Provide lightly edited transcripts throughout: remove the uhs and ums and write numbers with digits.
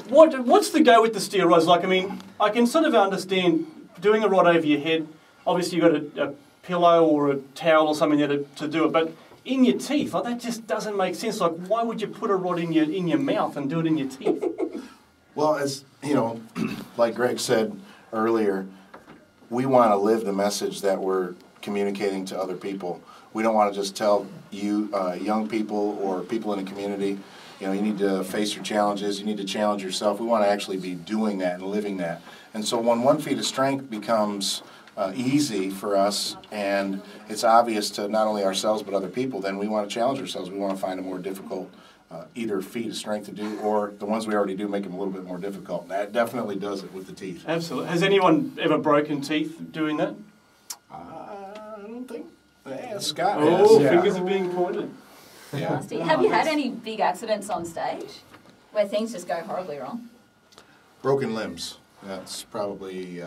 What's the go with the steroids? Like, I mean, I can sort of understand doing a rod over your head. Obviously, you've got a pillow or a towel or something there to do it, but in your teeth, like that just doesn't make sense. Like, why would you put a rod in your mouth and do it in your teeth? Well, as you know, like Greg said earlier, we want to live the message that we're communicating to other people. We don't want to just tell you, young people or people in the community, you know, you need to face your challenges, you need to challenge yourself. We want to actually be doing that and living that. And so when 1 feet of strength becomes easy for us, and it's obvious to not only ourselves but other people, then we want to challenge ourselves. We want to find a more difficult either feat of strength to do, or the ones we already do make them a little bit more difficult. That definitely does it with the teeth. Absolutely. Has anyone ever broken teeth doing that? I don't think. Yeah, Scott Oh, has. fingers are being pointed. Yeah. Have you had any big accidents on stage where things just go horribly wrong? Broken limbs. That's probably,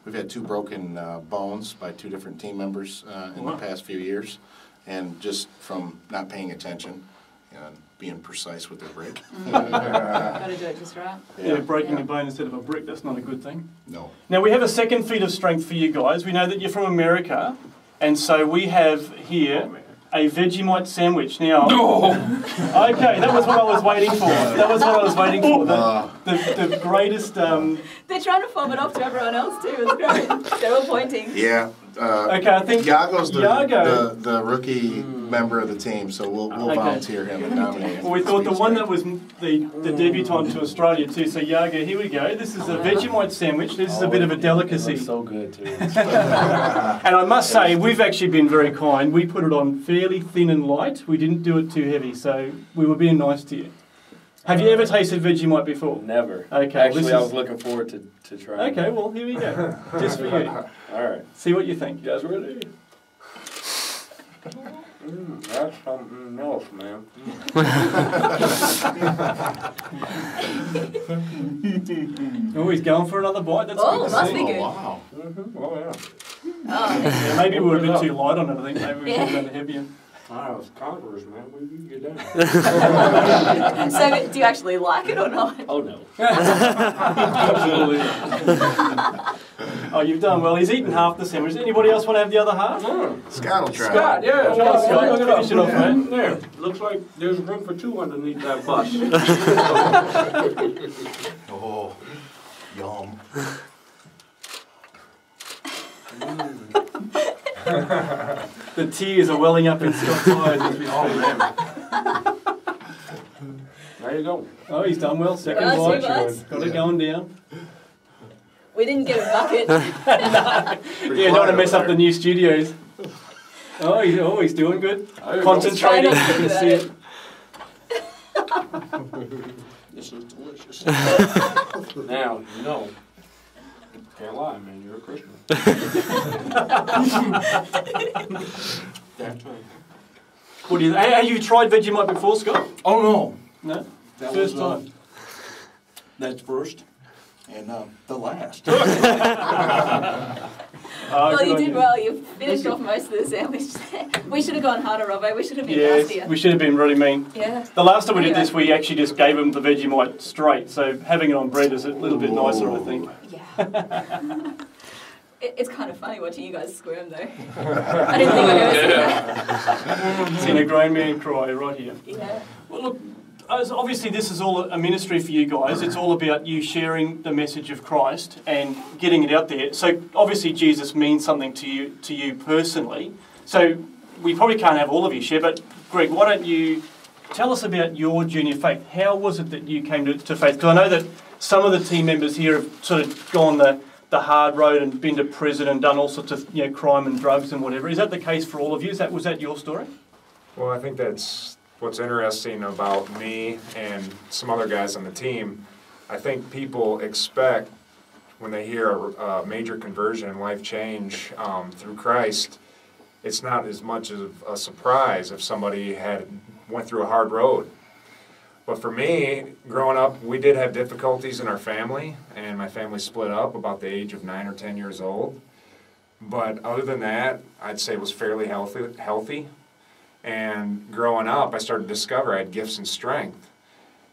we've had 2 broken bones by 2 different team members in the past few years, and just from not paying attention and being precise with their break. Got to do it just right. Yeah, breaking a bone instead of a brick, that's not a good thing. No. Now, we have a second feat of strength for you guys. We know that you're from America, and so we have here a Vegemite sandwich. Now, okay, that was what I was waiting for. That was what I was waiting for. The greatest... They're trying to fob it off to everyone else too. It's great. They're all pointing. Yeah. Okay, I think Yago's the rookie member of the team, so we'll volunteer him and nominate him. Well, we thought the one that was the debutante to Australia too. So Yago, here we go. This is a Vegemite sandwich. This is a bit of a delicacy. It looks so good too. And I must say, we've actually been very kind. We put it on fairly thin and light. We didn't do it too heavy, so we were being nice to you. Have you ever tasted Vegemite before? Never. Okay. Actually, I was looking forward to trying. Okay, well, here we go. Just for you. All right. See what you think. You guys ready? That's something else, man. Oh, he's going for another bite. That's Oh, good to must see. be good. Oh, wow. Oh, yeah. Oh, Yeah, maybe we were a bit too light on it. I think maybe we should have done heavier. Wow, it's Conquerors, man. We can get down. so do you actually like it or not? Oh, no. Absolutely. Oh, you've done well. He's eaten half the sandwich. Anybody else want to have the other half? Scott will try. Scott, yeah. Come on, Scott. Look it up. Finish it off, mate. There. Looks like there's room for 2 underneath that bus. Oh, yum. The tears are welling up in Scott's eyes as we speak. There you go. Oh, he's done well. Second Well, bite. 2 bites. Got it going down. We didn't get a bucket. Yeah, don't want to mess up the new studios. Oh, he's doing good. Concentrating. You can see it. This is delicious. Now, you know. Can't lie, man. You're a Christian. That's right. What do you? Have you tried Vegemite before, Scott? Oh, no. No. That First was, time. That's first. And the last. Well, good you on did well. You finished off most of the sandwich there. We should have gone harder, Robbo. We should have been Yes, nastier. we should have been really mean. Yeah. The last time we did Anyway. this, we actually just gave him the Vegemite straight. So having it on bread is a little bit nicer, I think. Yeah. It's kind of funny watching you guys squirm, though. I didn't think I'd ever see that. Seeing a grown man cry right here. Yeah. Well, look, obviously this is all a ministry for you guys. It's all about you sharing the message of Christ and getting it out there. So obviously Jesus means something to you personally. So we probably can't have all of you share, but Greg, why don't you tell us about your journey of faith? How was it that you came to faith? Because I know that some of the team members here have sort of gone the hard road and been to prison and done all sorts of crime and drugs and whatever. Is that the case for all of you? Was that your story? Well, I think that's what's interesting about me and some other guys on the team. I think people expect when they hear a major conversion, life change through Christ, it's not as much of a surprise if somebody went through a hard road. But for me, growing up, we did have difficulties in our family, and my family split up about the age of 9 or 10 years old. But other than that, I'd say it was fairly healthy. And growing up, I started to discover I had gifts and strength.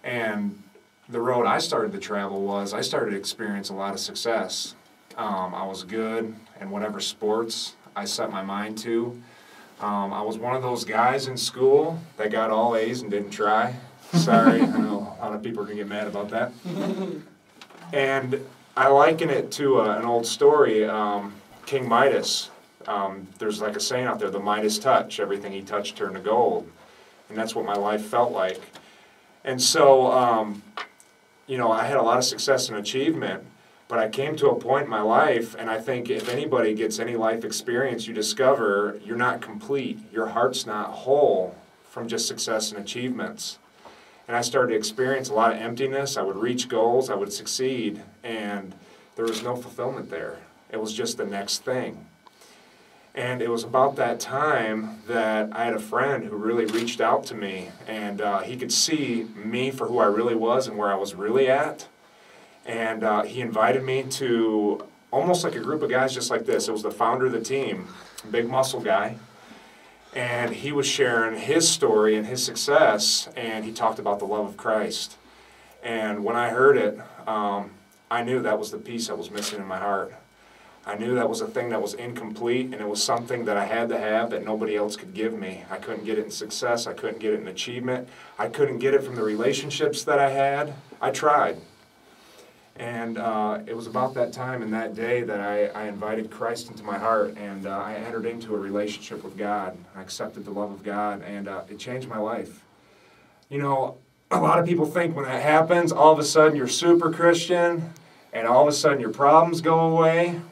And the road I started to travel was I started to experience a lot of success. I was good in whatever sports I set my mind to. I was one of those guys in school that got all A's and didn't try. Sorry, I know a lot of people are going to get mad about that. And I liken it to an old story, King Midas. There's like a saying out there, the Midas touch, everything he touched turned to gold. And that's what my life felt like. And so, you know, I had a lot of success and achievement, but I came to a point in my life, and I think if anybody gets any life experience, you discover you're not complete. Your heart's not whole from just success and achievements. And I started to experience a lot of emptiness. I would reach goals, I would succeed, and there was no fulfillment there. It was just the next thing. And it was about that time that I had a friend who really reached out to me, and he could see me for who I really was and where I was really at. And he invited me to almost like a group of guys just like this. It was the founder of the team, big muscle guy. And he was sharing his story and his success, and he talked about the love of Christ. And when I heard it, I knew that was the piece that was missing in my heart. I knew that was a thing that was incomplete, and it was something that I had to have that nobody else could give me. I couldn't get it in success. I couldn't get it in achievement. I couldn't get it from the relationships that I had. I tried. And it was about that time and that day that I invited Christ into my heart, and I entered into a relationship with God. I accepted the love of God, and it changed my life. You know, a lot of people think when that happens, all of a sudden you're super Christian, and all of a sudden your problems go away.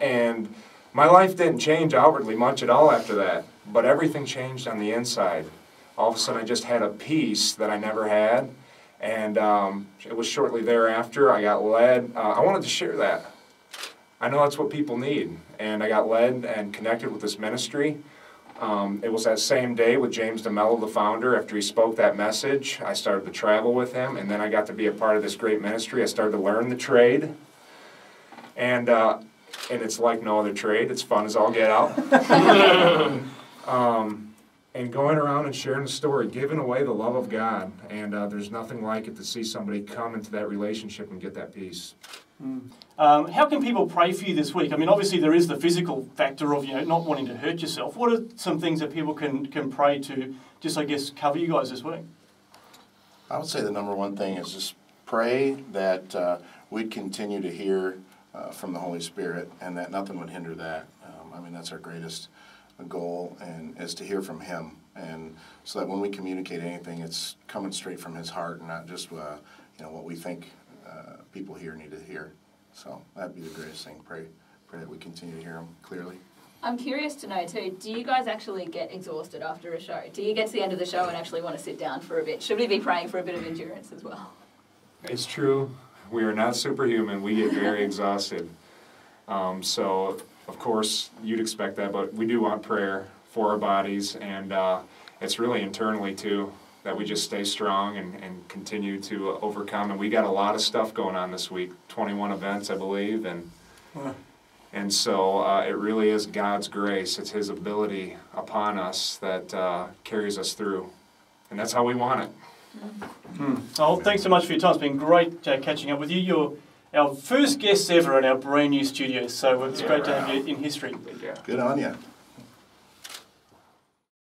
And my life didn't change outwardly much at all after that, but everything changed on the inside. All of a sudden I just had a peace that I never had. And it was shortly thereafter I got led. I wanted to share that. I know that's what people need. And I got led and connected with this ministry. It was that same day with James DeMello, the founder. After he spoke that message, I started to travel with him. And then I got to be a part of this great ministry. I started to learn the trade. And it's like no other trade. It's fun as all get out. And going around and sharing the story, giving away the love of God. And there's nothing like it to see somebody come into that relationship and get that peace. How can people pray for you this week? I mean, obviously there is the physical factor of, you know, not wanting to hurt yourself. What are some things that people can pray to just, I guess, cover you guys this week? I would say the number one thing is just pray that we'd continue to hear from the Holy Spirit, and that nothing would hinder that. I mean, that's our greatest goal, and is to hear from Him, and so that when we communicate anything, it's coming straight from His heart, and not just you know, what we think people here need to hear. So that'd be the greatest thing. Pray that we continue to hear Him clearly. I'm curious to know too, do you guys actually get exhausted after a show? Do you get to the end of the show and actually want to sit down for a bit? Should we be praying for a bit of endurance as well? It's true. We are not superhuman. We get very exhausted. So, of course, you'd expect that, but we do want prayer for our bodies, and it's really internally, too, that we just stay strong and continue to overcome. And we got a lot of stuff going on this week, 21 events, I believe, and so it really is God's grace. It's His ability upon us that carries us through, and that's how we want it. Oh, thanks so much for your time. It's been great catching up with you. You're our first guest ever in our brand new studio, so it's great to have you in history. Good on you.